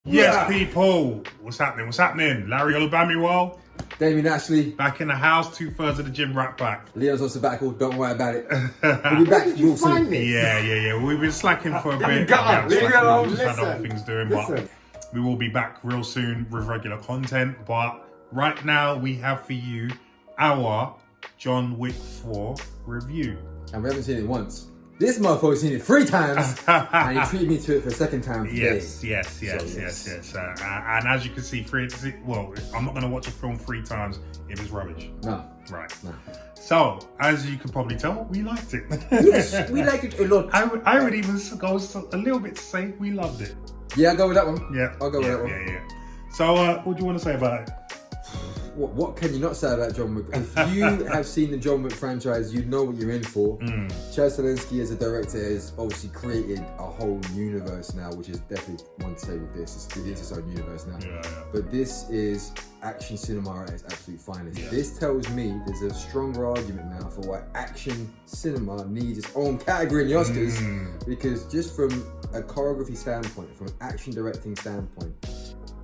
Yes, people. What's happening? What's happening? Larry Olubami well? Damien Ashley. Back in the house, 2/3 of the gym right back. Leon's on sabbatical, don't worry about it. We'll be back real soon. Yeah. We've been slacking for a bit. Leave me alone. Just had other things doing, but we will be back real soon with regular content. But right now, we have for you our John Wick 4 review. And we haven't seen it once. This motherfucker's seen it 3 times, and he treated me to it for a second time today. Yes. And as you can see, I'm not going to watch a film 3 times if it's rubbish. No. Right. No. So, as you can probably tell, we liked it. Yes, we like it a lot. I would even go a little bit to say we loved it. Yeah, I'll go with that one. Yeah. I'll go with that one. Yeah. So, what do you want to say about it? What can you not say about John Wick? If you have seen the John Wick franchise, you know what you're in for. Chad Stahelski as a director has obviously created a whole universe now, which is definitely one to say with this. It is its own universe now. Yeah. But this is action cinema at its absolute finest. Yeah. This tells me there's a stronger argument now for why action cinema needs its own category in the Oscars. Because just from a choreography standpoint, from an action directing standpoint,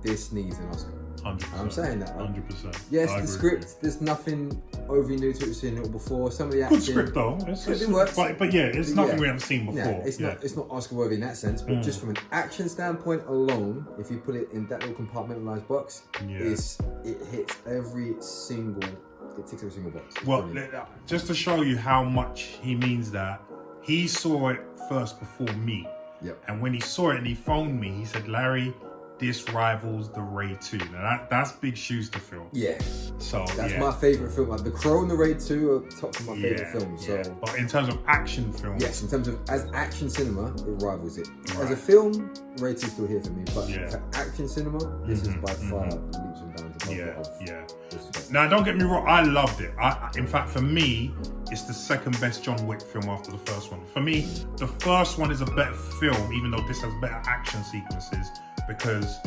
this needs an Oscar. 100%. I'm saying that. 100%. Yes, the script, there's nothing overly new to it. We've seen it before. Some of the Good acting, script though. It works. But yeah, it's nothing we haven't seen before. Yeah, it's not Oscar worthy in that sense, but just from an action standpoint alone, if you put it in that little compartmentalized box, it hits every single. It ticks every single box. It's brilliant. Just to show you how much he means that, he saw it first before me. Yep. And when he saw it and he phoned me, he said, "Larry, this rivals The Raid 2. Now that's big shoes to fill. Yeah. So that's my favourite film. Like The Crow and The Raid 2 are top of my favourite films. So. But in terms of action films, yes, in terms of as action cinema, it rivals it. Right. As a film, Raid 2 is still here for me. But for action cinema, this is by far leaps and bounds above. Now don't get me wrong, I loved it. In fact, for me, it's the second best John Wick film after the first one. For me, the first one is a better film, even though this has better action sequences. Because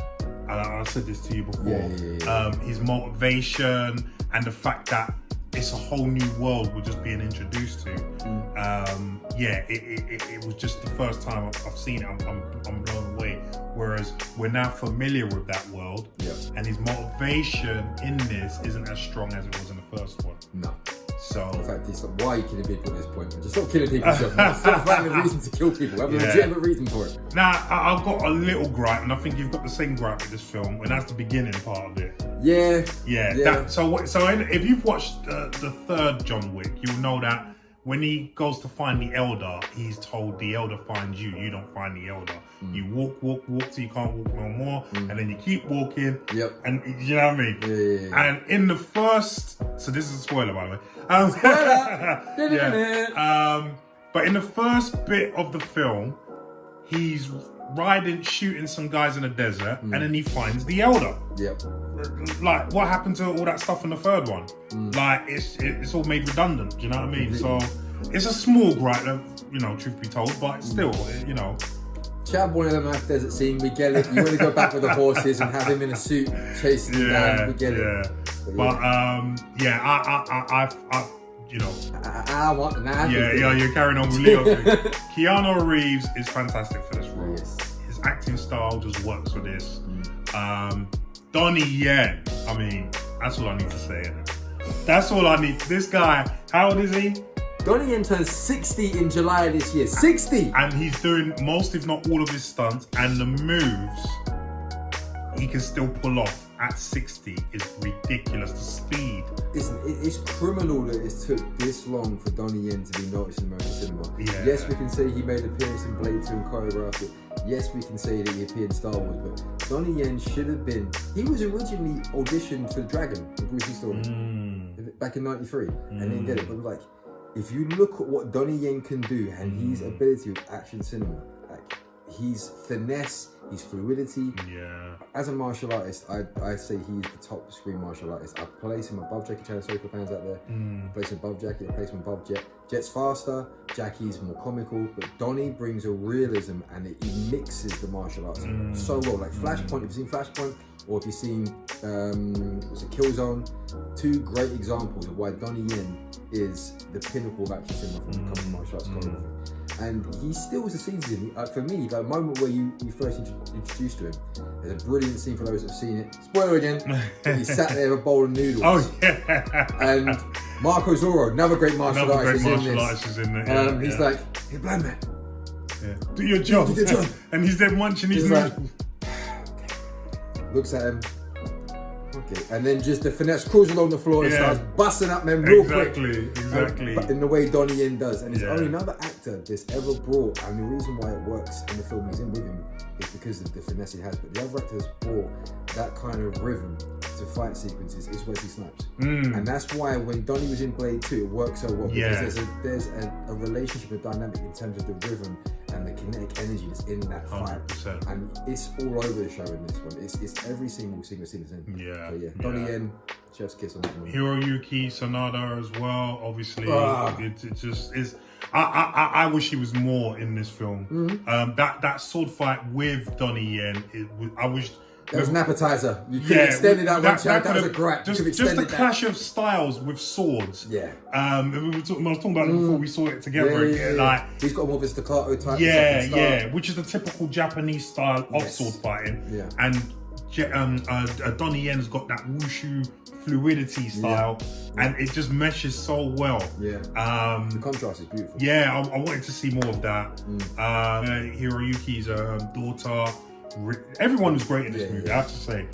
I said this to you before, his motivation and the fact that it's a whole new world we're just being introduced to. It was just the first time I've seen it. I'm blown away. Whereas we're now familiar with that world, and his motivation in this isn't as strong as it was in the first one. No. So, in fact, it's like, why are you killing people at this point? Just stop killing people. Stop finding a reason to kill people. Have a legitimate reason for it. Now, I've got a little gripe, and I think you've got the same gripe with this film, and that's the beginning part of it. Yeah. If you've watched the third John Wick, you'll know that when he goes to find the Elder, he's told the Elder finds you. You don't find the Elder. You walk till you can't walk no more, and then you keep walking. And you know what I mean? Yeah. And in the first, so this is a spoiler by the way. But in the first bit of the film, he's shooting some guys in the desert, and then he finds the Elder. Like, what happened to all that stuff in the third one? Like, it's all made redundant. Do you know what I mean? So it's a small gripe, truth be told, but still, Chad wanted a nice desert scene. We get it. You want to go back with the horses and have him in a suit chasing them down. We get it. But I want the knife. You're carrying on with Leo. Keanu Reeves is fantastic for this role. His acting style just works for this. Donnie Yen. I mean, that's all I need to say. That's all I need. This guy, how old is he? Donnie Yen turns 60 in July this year. 60! And he's doing most, if not all, of his stunts, and the moves he can still pull off at 60 is ridiculous. The speed. It's criminal that it took this long for Donnie Yen to be noticed in American cinema. Yes, we can say he made an appearance in Blade 2 and choreographed it. Yes, we can say that he appeared in Star Wars, but Donnie Yen should have been... He was originally auditioned for Dragon, the Bruce Lee story, back in 93, and then did it. But like, if you look at what Donnie Yen can do and his ability with action cinema, like his finesse, his fluidity. As a martial artist, I say he's the top screen martial artist. I place him above Jackie Chan. Sorry for fans out there. I place him above Jackie. I place him above Jet. Jet's faster. Jackie's more comical, but Donnie brings a realism and he mixes the martial arts so well. Like Flashpoint. If you've seen Flashpoint, or if you've seen Killzone, 2 great examples of why Donnie Yen is the pinnacle of action cinema from the martial arts choreography. And he steals the scenes in. For me, the moment where you first introduced to him, there's a brilliant scene for those that have seen it. Spoiler again. He sat there with a bowl of noodles. Oh yeah. And Marco Zorro, another great martial artist, is in there. He's like, hey, blind man. Yeah. Do your job. And he's there munching his noodles. Looks at him. Okay. And then just the finesse cruise along the floor and starts busting up men real quick. Exactly. But in the way Donnie Yen does. And there's only another actor that's ever brought, and the reason why it works in the film he's in with him is because of the finesse he has. But the other actor has brought that kind of rhythm to fight sequences is Wesley Snipes. And that's why when Donnie was in Blade 2, it works so well. Because there's a relationship, a dynamic in terms of the rhythm and the kinetic energy that's in that fight. 100%. And it's all over the show in this one. It's every single scene is in. Yeah. So Donnie Yen, chef's kiss on that one. Hiroyuki Sanada as well, obviously. It just is. I wish he was more in this film. That sword fight with Donnie Yen, I wish. That was an appetizer. You could have extended that one. That was a gripe. Just the clash of styles with swords. Yeah. I was talking about it before we saw it together again. Like, he's got more of a staccato type. Which is the typical Japanese style of sword fighting. Yeah. And Donnie Yen's got that wushu fluidity style, and it just meshes so well. Yeah. The contrast is beautiful. Yeah, I wanted to see more of that. Hiroyuki's daughter. Everyone was great in this movie. I have to say,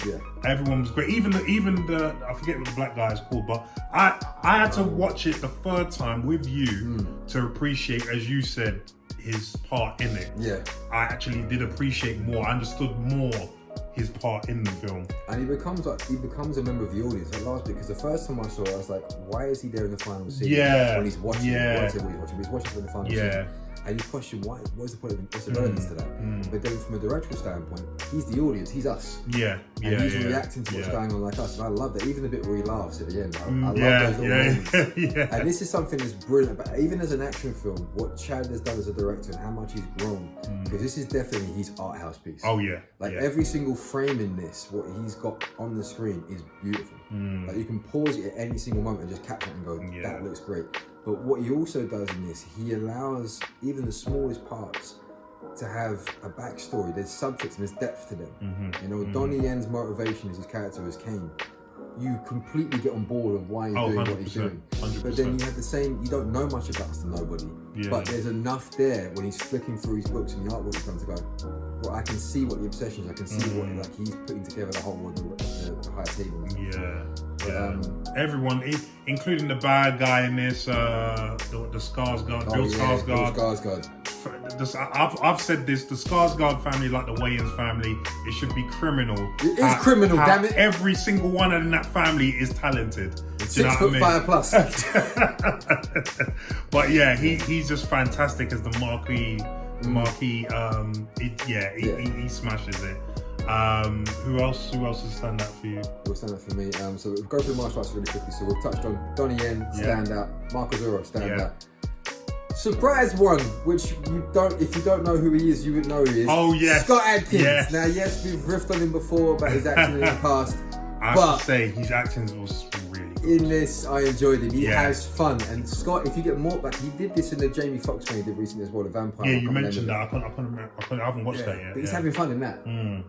everyone was great. Even the I forget what the black guy is called, but I had to watch it the third time with you to appreciate, as you said, his part in it. Yeah, I actually did appreciate more. I understood more his part in the film, and he becomes a member of the audience at last, because the first time I saw it, I was like, why is he there in the final scene? When he's watching, he's watching for the final scene. And you question what's the point of what's the relevance to that? But then from a directorial standpoint, he's the audience, he's us. And he's reacting to what's going on like us. And I love that. Even the bit where he laughs at the end. I love those little moments. And this is something that's brilliant. But even as an action film, what Chad has done as a director and how much he's grown, because this is definitely his art house piece. Every single frame in this, what he's got on the screen is beautiful. Like you can pause it at any single moment and just capture it and go, that looks great. But what he also does in this, he allows even the smallest parts to have a backstory. There's subtext and there's depth to them. Donnie Yen's motivation as his character as Kane, you completely get on board of why he's doing what he's doing. 100%. But then you have the same, you don't know much about Mr. Nobody, but there's enough there when he's flicking through his books and the artwork he's done to go, well, I can see what the obsessions, I can see what he's putting together the whole world, the higher table. Everyone, including the bad guy in this, the Skarsgård, Bill Skarsgård. I've said this, the Skarsgård family, like the Wayans family, it should be criminal. It is criminal, damn it. Every single one in that family is talented. 6'5" plus. But he's just fantastic as the marquee. He smashes it. Who else has stand out for you? Will stand out for me. So we'll go through martial arts really quickly. So we've touched on Donnie Yen, stand out. Marco Zorro, stand out. Surprise one, which if you don't know who he is, you would know who he is. Oh yes, Scott Adkins. Yes. Now we've riffed on him before about his acting in the past. I have to say his acting was really good. In this, I enjoyed him. He has fun. And Scott, if you get more back, he did this in the Jamie Foxx film he did recently as well, the Vampire. Yeah, you mentioned that. I haven't watched that yet. But he's having fun in that.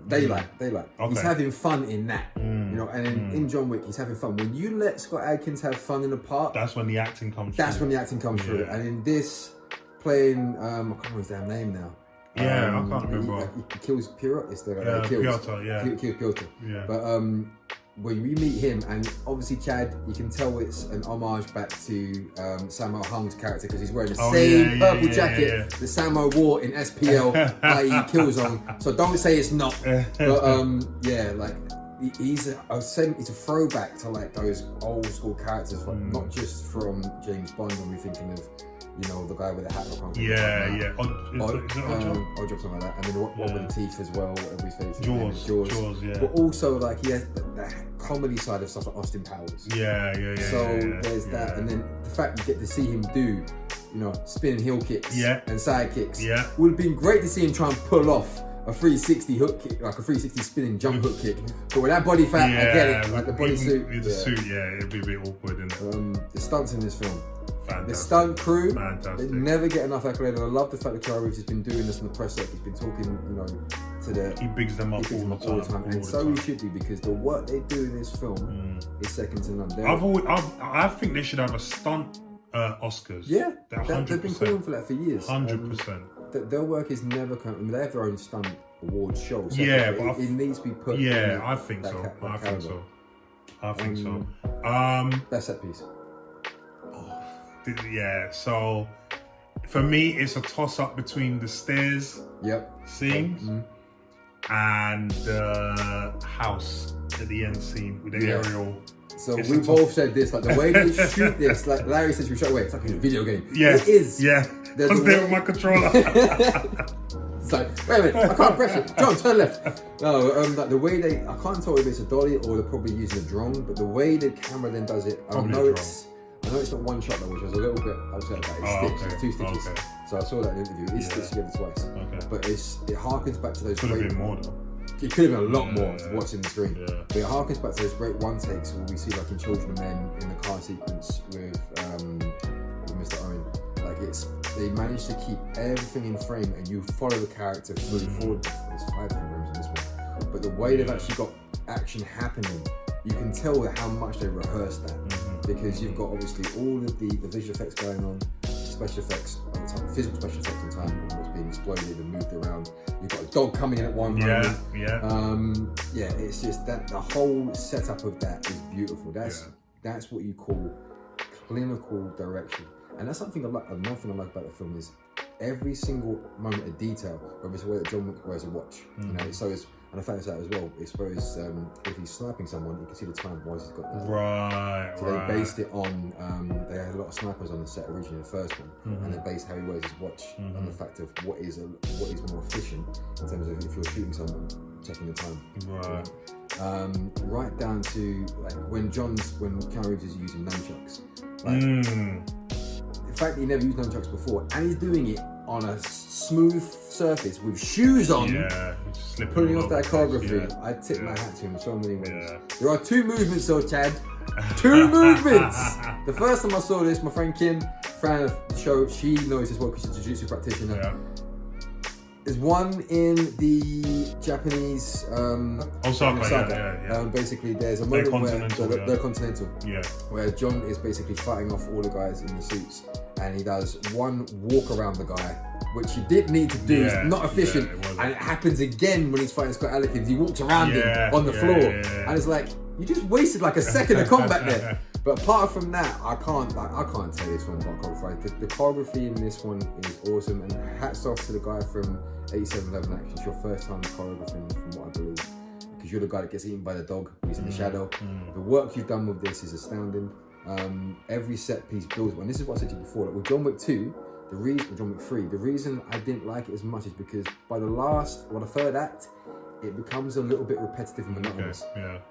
Daylight. Okay. He's having fun in that. And in John Wick, he's having fun. When you let Scott Adkins have fun in the part, that's when the acting comes through. And in this, playing, I can't remember his damn name now. I can't remember. He kills Piotr. It's the guy kills Piotr. Yeah. But when we meet him, and obviously Chad, you can tell it's an homage back to Sammo Hung's character, because he's wearing the same purple jacket that Sammo wore in SPL, i.e. Killzone. So don't say it's not. But he's a throwback to like those old school characters, like not just from James Bond when we're thinking of, the guy with the hat. Odd Job, something like that. And then the one with the teeth as well, whatever his face is. Jaws, yeah. But also, like, he has the comedy side of stuff like Austin Powers. So there's that. And then the fact you get to see him do, spinning heel kicks and side kicks. Would have been great to see him try and pull off a 360 hook kick, like a 360 spinning jump hook kick. But with that body fat, I get it. Like the bodysuit. With the suit, it'd be a bit awkward, isn't it? The stunts in this film, Fantastic. The stunt crew, Fantastic. they never get enough accolade. And I love the fact that Keanu Reeves has been doing this in the press circuit. He's been talking, you know, to the... He bigs them up all the time. And so he should be, because the work they do in this film is second to none. I think they should have a stunt Oscars. Yeah, 100%. they've been calling for that for years. 100%. Their work is never coming. I mean, they have their own stunt award show. So Yeah, but it needs to be put. Yeah, I think so. I think so. Best set piece. Yeah, so for me, it's a toss up between the stairs scene and the house at the end scene with the aerial. So we both said this, like the way they shoot this, like Larry says, we shot away. It's like a video game. Yeah, it is. Yeah, I was there with my controller. It's like, wait a minute, I can't press it. John, turn left. No, like the way I can't tell if it's a dolly or they're probably using a drone, but the way the camera then does it, I know it's not one shot though, which I was a little bit upset about. It's two stitches. Okay. So I saw that in the interview. It's stitched together twice. Okay. But it harkens back to those. Could have been more though. It could have been a lot more watching the screen. Yeah. But it harkens back to those great one takes where we see, like in Children of Men, in the car sequence with Mr. Owen. Like they managed to keep everything in frame and you follow the character fully forward. There's 5 different rooms in this one. But the way they've actually got action happening, you can tell how much they rehearsed that. Because you've got obviously all of the visual effects going on, special effects on time, physical special effects on time, what's being exploded and moved around. You've got a dog coming in at one moment. It's just that the whole setup of that is beautiful. That's what you call clinical direction. And that's something another thing I like about the film is every single moment of detail, whether it's the way that John Wick wears a watch. You know, so it's, and I found this out as well. I suppose if he's sniping someone, you can see the time why he's got that. Right. So they based it on. They had a lot of snipers on the set originally, the first one, and they based how he wears his watch on the fact of what is more efficient in terms of if you're shooting someone, checking the time. Right. Right down to like when Keanu Reeves is using nunchucks. The fact that he never used nunchucks before, and he's doing it on a smooth surface with shoes on, pulling off that choreography. I tip my hat to him in so many ways. There are 2 movements though, Chad. 2 movements! The first time I saw this, my friend Kim, fan of the show, she knows this well because she's a jiu-jitsu practitioner. There's one in the Japanese Osaka, basically there's a moment where they're continental. Where John is basically fighting off all the guys in the suits, and he does one walk around the guy, which he did need to do. It's not efficient, and it happens again when he's fighting Scott Adkins. He walks around him on the floor, and it's like you just wasted like a second of combat there. But apart from that, I can't tell this one about choreography. The choreography in this one is awesome, and hats off to the guy from 8711 Action. It's your first time choreographing, from what I believe, because you're the guy that gets eaten by the dog. He's in the shadow. The work you've done with this is astounding. Every set piece builds, and this is what I said to you before. Like with John Wick 2, John Wick 3, the reason I didn't like it as much is because by the third act, it becomes a little bit repetitive and monotonous.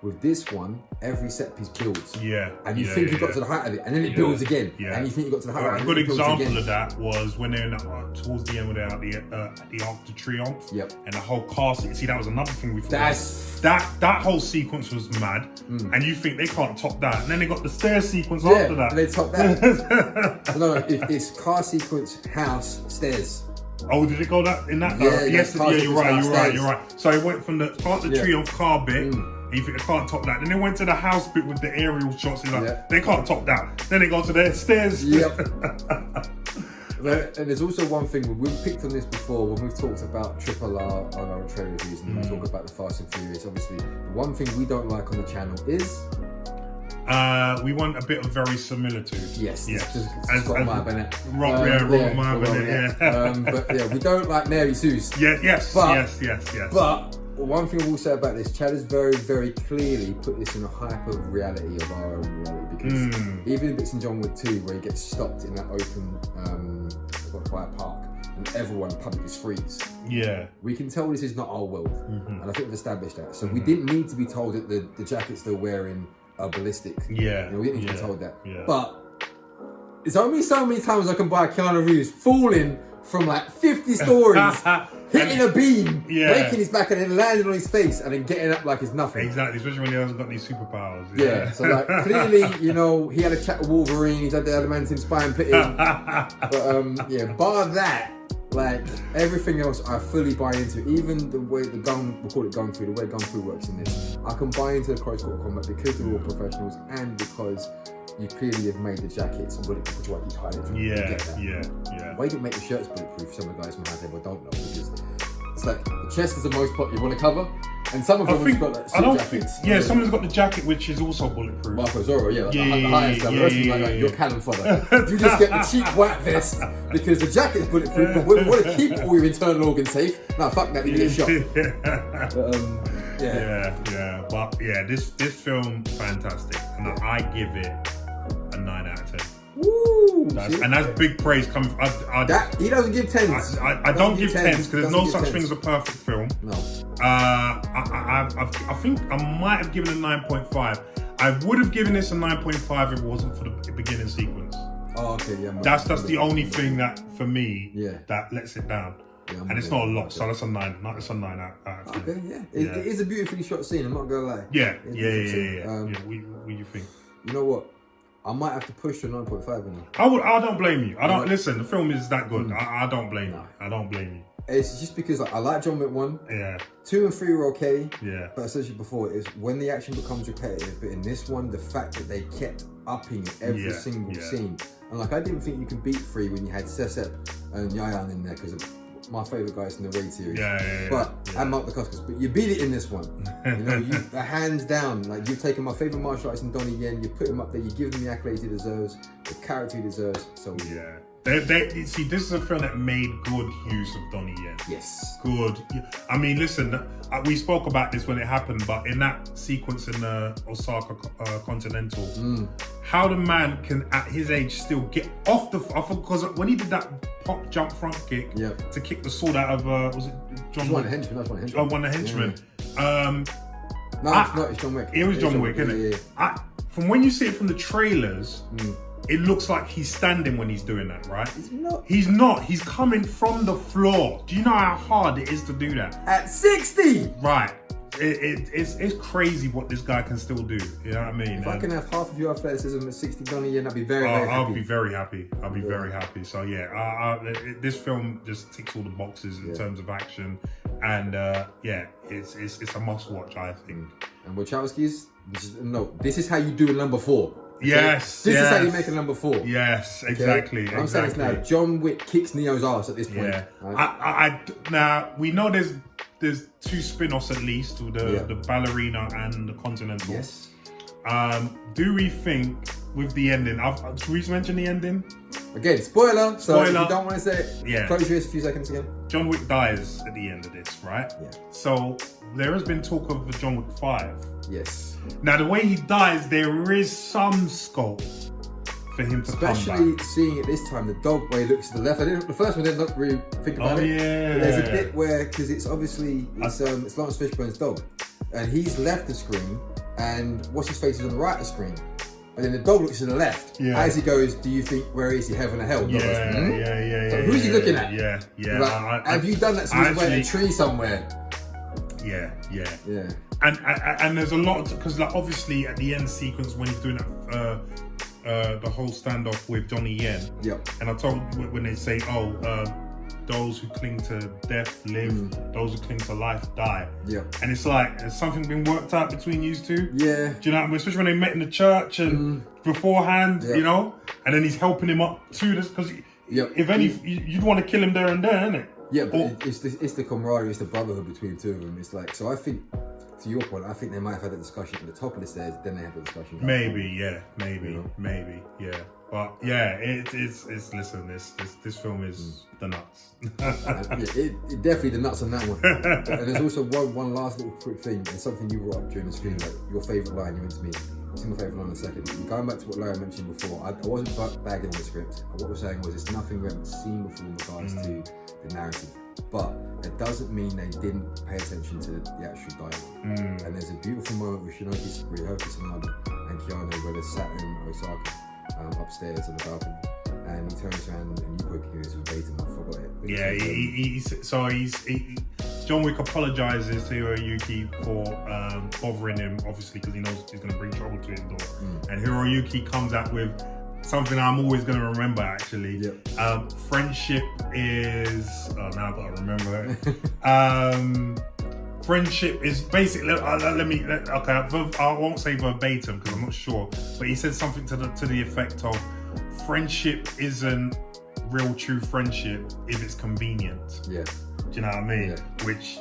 With this one, every set piece builds. And you think you got to the height of it, and then it builds again. And you think you got to the height of it. A good example of that was when they're towards the end when they're at the Arc de Triomphe. And the whole cast. See, that was another thing we thought. That whole sequence was mad. And you think they can't top that. And then they got the stair sequence after that. And they top that. No, it's car sequence, house, stairs. Oh, did it go that in that? You're right. So it went from the Triomphe car bit. You think they can't top that. Then they went to the house bit with the aerial shots. They can't top that. Then they go to their stairs. And there's also one thing, we've picked on this before when we've talked about Triple R on our trailer reviews, and we talk about the Fast and Furious. Obviously, the one thing we don't like on the channel is we want a bit of verisimilitude. Yes. Robert Meyer Bennett. Robert Meyer Bennett. But we don't like Mary Sue's. Yes. But one thing I will say about this, Chad has very, very clearly put this in a hyper reality of our own reality, because even if it's in John Wick 2 where he gets stopped in that open quiet park and everyone in public just freeze. We can tell this is not our world, and I think we've established that. So we didn't need to be told that the jackets they're wearing are ballistic. We didn't need to be told that. But there's only so many times I can buy Keanu Reeves falling from like 50 stories, hitting a beam, breaking his back, and then landing on his face, and then getting up like it's nothing. Exactly, especially when he hasn't got these superpowers. Yeah, so like clearly, you know, he had a chat with Wolverine, he's had the adamantium spine put in. But yeah, bar that, like everything else I fully buy into. Even the way the gun, we'll call it gun fu, the way gun fu works in this, I can buy into the close quarter combat because they're all professionals and because you clearly have made the jackets bulletproof, which is why you hide it from. Yeah. Why you didn't make the shirts bulletproof? Some of the guys might have, but don't know, because it's like the chest is the most part you want to cover, and some of them have got like suit jackets. Someone's got the jacket which is also bulletproof. Marco Zorro, the highest level. Like you're cannon fodder. You just get the cheap white vest because the jacket's bulletproof, but we want to keep all your internal organs safe. No, fuck that, you get shot. But this film fantastic, and I give it a 9 out of 10. Woo! And that's big praise coming from... he doesn't give 10s. I don't give 10s because there's no such thing as a perfect film. No. I think I might have given it a 9.5. I would have given this a 9.5 if it wasn't for the beginning sequence. Oh, okay, yeah. That's the only thing that, for me, Yeah. that lets it down. Yeah, and it's not a lot, so that's a 9. That's a 9 out of 10. Okay, yeah. It is a beautifully shot scene, I'm not gonna lie. Yeah. What do you think? You know what? I might have to push to 9.5 in I don't blame you. Listen, the film is that good. I don't blame you. I don't blame you. It's just because I like John Wick 1. Yeah. 2 and 3 were okay. Yeah. But as I said before, is when the action becomes repetitive. But in this one, the fact that they kept upping every single scene. And like, I didn't think you can beat 3 when you had Sesep and Yayan in there, because my favourite guys in the Raid series. And Mark Dacascos. But you beat it in this one. You know, hands down. Like, you've taken my favourite martial artist in Donnie Yen, you put him up there, you give him the accolades he deserves, the character he deserves. So yeah. See, this is a film that made good use of Donnie Yen. Yes. Good. I mean, listen, we spoke about this when it happened, but in that sequence in the Osaka Continental, how the man can, at his age, still get off the... Because when he did that pop jump front kick to kick the sword out of... was it John Wick? That's one of the henchmen. One of the henchmen. No, it's not. It's John Wick. It was John Wick, isn't it? Yeah. From when you see it from the trailers... It looks like he's standing when he's doing that, right? He's not. He's coming from the floor. Do you know how hard it is to do that? At 60! Right. It's crazy what this guy can still do. You know what I mean? If I can have half of your athleticism at 60 Donnie Yen, I'd be very happy. I'll be very happy. Very happy. So yeah, this film just ticks all the boxes in terms of action. And it's a must watch, I think. And Wachowski's, this is how you do a number 4. Okay? Yes. This is how you make a number 4. Yes, exactly. I'm saying this now. John Wick kicks Neo's ass at this point. Yeah. Right? Now we know there's 2 spin-offs at least, to the ballerina and the Continental. Yes. Do we think with the ending? Should we mention the ending? Again, spoiler. So if you don't want to say it, close your ears a few seconds again. John Wick dies at the end of this, right? Yeah. So there has been talk of a John Wick 5. Yes. Now the way he dies, there is some scope for him to come back. Especially seeing it this time, the dog where he looks to the left. The first one didn't really think about it. Yeah. But there's a bit where, because it's obviously it's Lawrence Fishburne's dog, and he's left the screen, and what's his face is on the right of the screen. And then the dog looks to the left. Yeah. As he goes, do you think, where is he, heaven or hell? Yeah. So who's he looking at? Yeah. Like, have you done that since you went in a tree somewhere? Yeah. Yeah. And there's a lot, because like obviously at the end sequence when he's doing the whole standoff with Donnie Yen. Yep. And I told when they say, those who cling to death live, those who cling to life die. Yeah. And it's like, has something been worked out between you two? Yeah. Do you know what I mean? Especially when they met in the church and beforehand, you know? And then he's helping him up to this, because if any, you'd want to kill him there and there, innit? Yeah, but it's the camaraderie, it's the brotherhood between the 2 of them. It's like, so I think, to your point, I think they might have had that discussion at the top of the stairs, then they had the discussion. Maybe, yeah. But yeah, it's listen, this film is the nuts. It definitely the nuts on that one. And there's also one last little quick thing, and something you brought up during the screen, like your favourite line, you went to me. It's my favourite line in a second. Going back to what Larry mentioned before, I wasn't bagging on the script. What we're saying was it's nothing we haven't seen before in regards to the narrative. But it doesn't mean they didn't pay attention to the actual dialogue. And there's a beautiful moment with Shinoki Sanada and Keanu where they're sat in Osaka upstairs on the balcony. And he turns around and Yuko Kiyo's verbatim, I forgot it. Yeah, John Wick apologizes to Hiroyuki for bothering him, obviously, because he knows he's going to bring trouble to his daughter. And Hiroyuki comes out with something I'm always going to remember, actually. Yep. Friendship is... Oh, now I've got to remember it. Friendship is basically... Okay, I won't say verbatim because I'm not sure. But he said something to the effect of, friendship isn't real true friendship if it's convenient. Yeah. Do you know what I mean? Yeah. Which,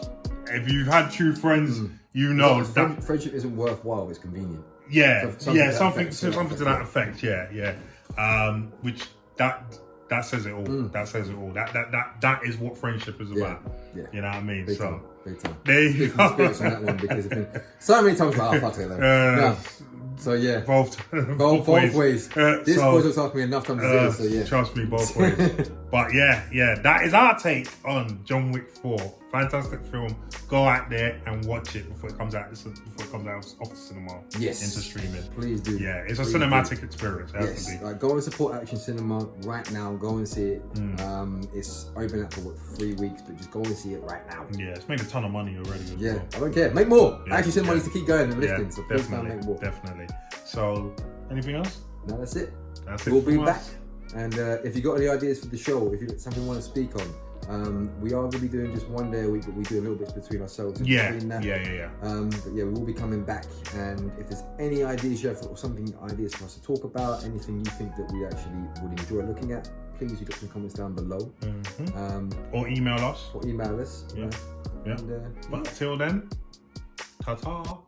if you've had true friends, you know that friendship isn't worthwhile. It's convenient. Yeah, something to that effect. Yeah. Which that says it all. That says it all. That is what friendship is about. Yeah. You know what I mean? Big time. There you go. On that one because it's been so many times. Like, fuck it. No. So yeah, both ways. This boy has asked me enough times to say, so yeah. Trust me, both ways. But yeah, that is our take on John Wick 4. Fantastic film. Go out there and watch it before it comes out. Off the cinema. Yes. Into streaming. Please do. Yeah, it's a cinematic experience. It has to be. Like, go and support Action Cinema right now. Go and see it. It's open out for 3 weeks, but just go and see it right now. Yeah, it's made a ton of money already. Yeah, I don't care. Make more. Action Cinema needs to keep going and lifting. So please make more. Definitely. So, anything else? No, that's it. That's it. We'll be back. And if you got any ideas for the show, if you got something you want to speak on, we are going to be doing just one day a week, but we do a little bit between ourselves. Yeah. But yeah, we will be coming back. And if there's any ideas you have or ideas for us to talk about, anything you think that we actually would enjoy looking at, please you got some comments down below. Or email us. Yeah. But till then, ta-ta.